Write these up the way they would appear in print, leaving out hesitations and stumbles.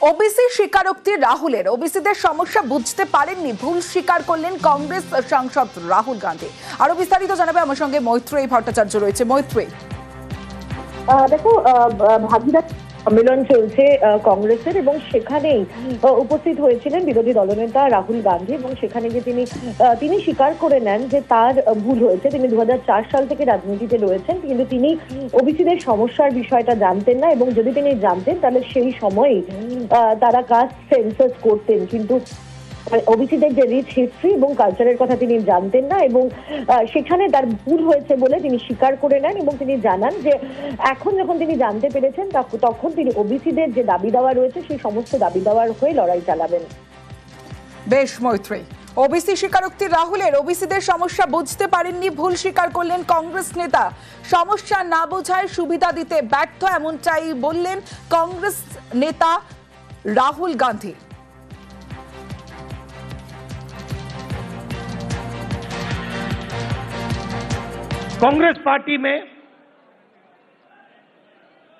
OBC স্বীকারোক্তি রাহুলের। ওবিসিদের সমস্যা বুঝতে পারেননি, ভুল স্বীকার করলেন কংগ্রেস সাংসদ রাহুল গান্ধী। আরো বিস্তারিত জানাবে আমার সঙ্গে মৈত্রেয়ী ভট্টাচার্য রয়েছে। মৈত্রেয়ী, দেখো, ভাগীরথ সম্মেলন চলছে কংগ্রেসের এবং সেখানেই উপস্থিত হয়েছিলেন বিরোধী দলনেতা রাহুল গান্ধী এবং সেখানে যে তিনি স্বীকার করে নেন যে তার ভুল হয়েছে। তিনি 2004 সাল থেকে রাজনীতিতে রয়েছেন, কিন্তু তিনি ওবিসিদের সমস্যার বিষয়টা জানতেন না এবং যদি তিনি জানতেন তাহলে সেই সময়ই তারা কাস্ট সেন্সাস করতেন। কিন্তু ওবিসিদের যে রিচ হিস্ট্রি এবং কালচারের কথা তিনি জানতেন না এবং সেখানে তার ভুল হয়েছে বলে তিনি স্বীকার করে নেন এবং তিনি জানান যে এখন যখন তিনি জানতে পেরেছেন তখন তিনি ওবিসিদের যে দাবি দাওয়া রয়েছে সেই সমস্ত দাবি দাওয়ার হয়ে লড়াই চালাবেন। বেশ মৈত্রেয়ী, ওবিসি স্বীকারোক্তি রাহুলের। ওবিসিদের সমস্যা বুঝতে পারেননি, ভুল স্বীকার করলেন কংগ্রেস নেতা। সমস্যা না বোঝায় সুবিধা দিতে ব্যর্থ, এমনটাই বললেন কংগ্রেস নেতা রাহুল গান্ধী। कांग्रेस पार्टी में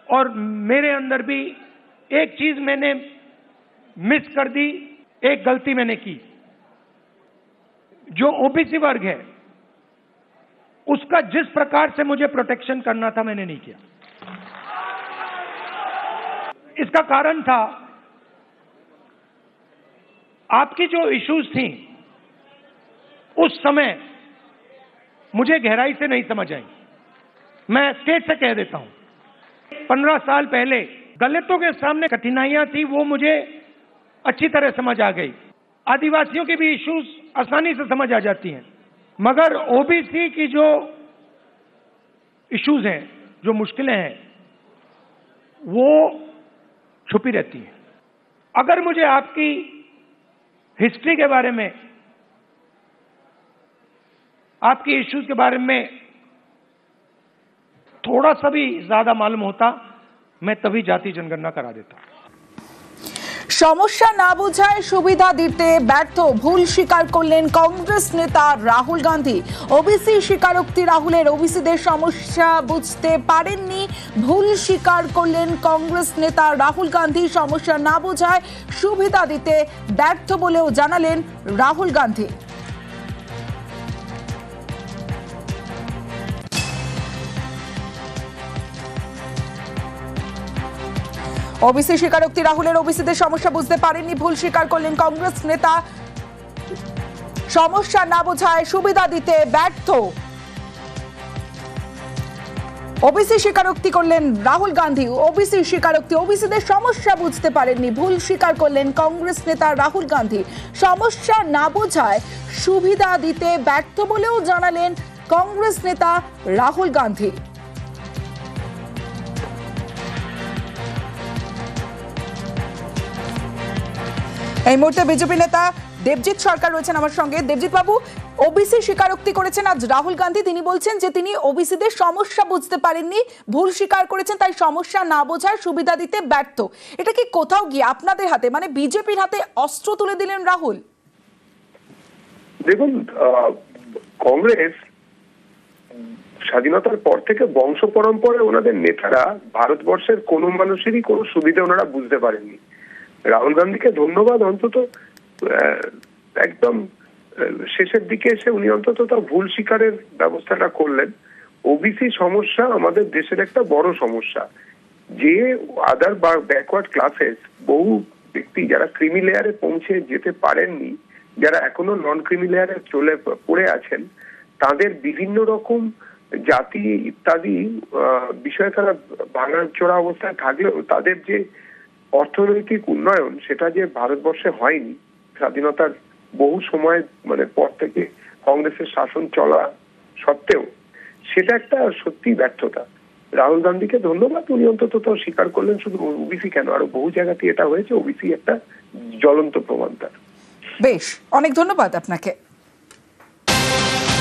और मेरे अंदर भी एक चीज मैंने मिस कर दी, एक गलती मैंने की। जो ओबीसी वर्ग है उसका जिस प्रकार से मुझे प्रोटेक्शन करना था मैंने नहीं किया। इसका कारण था आपकी जो इश्यूज थी उस समय मुझे गहराई से नहीं समझ आई। मैं स्टेट से कह देता हूं, 15 साल पहले दलितों के सामने कठिनाइयां थी, वो मुझे अच्छी तरह समझ आ गई। आदिवासियों की भी इश्यूज आसानी से समझ आ जाती हैं, मगर ओबीसी की जो इश्यूज हैं, जो मुश्किलें हैं, वो छुपी रहती हैं। अगर मुझे आपकी हिस्ट्री के बारे में, आपकी इश्यूज के बारे में थोड़ा सा भी ज्यादा मालूम होता, मैं तभी जाति जनगणना करा देता। সমস্যা না বোঝায় সুবিধা দিতে ব্যর্থ, ভুল স্বীকার করলেন কংগ্রেস নেতা রাহুল গান্ধী। ওবিসি স্বীকারোক্তি রাহুলের। ওবিসিদের সমস্যা বুঝতে পারেননি, ভুল স্বীকার করলেন কংগ্রেস নেতা রাহুল গান্ধী। সমস্যা না বোঝায় সুবিধা দিতে ব্যর্থ বলেও জানালেন রাহুল গান্ধী। ওবিসি স্বীকারোক্তি রাহুলের। ওবিসিদের সমস্যা বুঝতে পারেননি, ভুল স্বীকার করলেন কংগ্রেস নেতা। সমস্যা না বোঝায় সুবিধা দিতে ব্যর্থ। ওবিসি স্বীকারোক্তি করলেন রাহুল গান্ধী। ওবিসি স্বীকারোক্তি। ওবিসিদের সমস্যা বুঝতে পারেননি, ভুল স্বীকার করলেন কংগ্রেস নেতা রাহুল গান্ধী। সমস্যা না বোঝায় সুবিধা দিতে ব্যর্থ বলেও জানালেন কংগ্রেস নেতা রাহুল গান্ধী। এই মুহূর্তে বিজেপি নেতা দেবজিৎ সরকার রয়েছেন আমার সঙ্গে। দেবজিৎ বাবু, ওবিসি স্বীকারোক্তি করেছেন আজ রাহুল গান্ধী। তিনি বলছেন যে তিনি ওবিসিদের সমস্যা বুঝতে পারেননি, ভুল স্বীকার করেছেন, তাই সমস্যা না বোঝার সুবিধা দিতে ব্যর্থ। এটা কি কোথাও গিয়ে আপনাদের হাতে, মানে বিজেপির হাতে অস্ত্র তুলে দিলেন রাহুল? দেখুন, কংগ্রেস স্বাধীনতার পর থেকে বংশ পরম্পরায় ওনাদের নেতারা ভারতবর্ষের কোনো মানুষেরই কোনো সুবিধা ওনারা বুঝতে পারেননি। রাহুল গান্ধীকে ধন্যবাদ, অন্তত একদম শেষের দিকে এসে উনি অন্তত তার ভুল স্বীকারের ব্যবস্থাটা করলেন। ওবিসি সমস্যা আমাদের দেশের একটা বড় সমস্যা। যে আদার বা ব্যাকওয়ার্ড ক্লাসেস, বহু ব্যক্তি যারা ক্রিমি লেয়ারে পৌঁছে যেতে পারেননি, যারা এখনো নন ক্রিমি লেয়ারে চলে পড়ে আছেন, তাদের বিভিন্ন রকম জাতি ইত্যাদি বিষয়ে তারা ভাঙাচোরা অবস্থায় থাকলেও তাদের যে অর্থনৈতিক উন্নয়ন, সেটা যে ভারতবর্ষে হয়নি স্বাধীনতার বহু সময় পর থেকে কংগ্রেসের শাসন চলা সত্ত্বেও, সেটা একটা সত্যি ব্যর্থতা। রাহুল গান্ধীকে ধন্যবাদ, উনি অন্তত তো স্বীকার করলেন। শুধু ওবিসি কেন, আরো বহু জায়গাতে এটা হয়েছে। ওবিসি একটা জ্বলন্ত প্রমাণ তার। বেশ, অনেক ধন্যবাদ আপনাকে।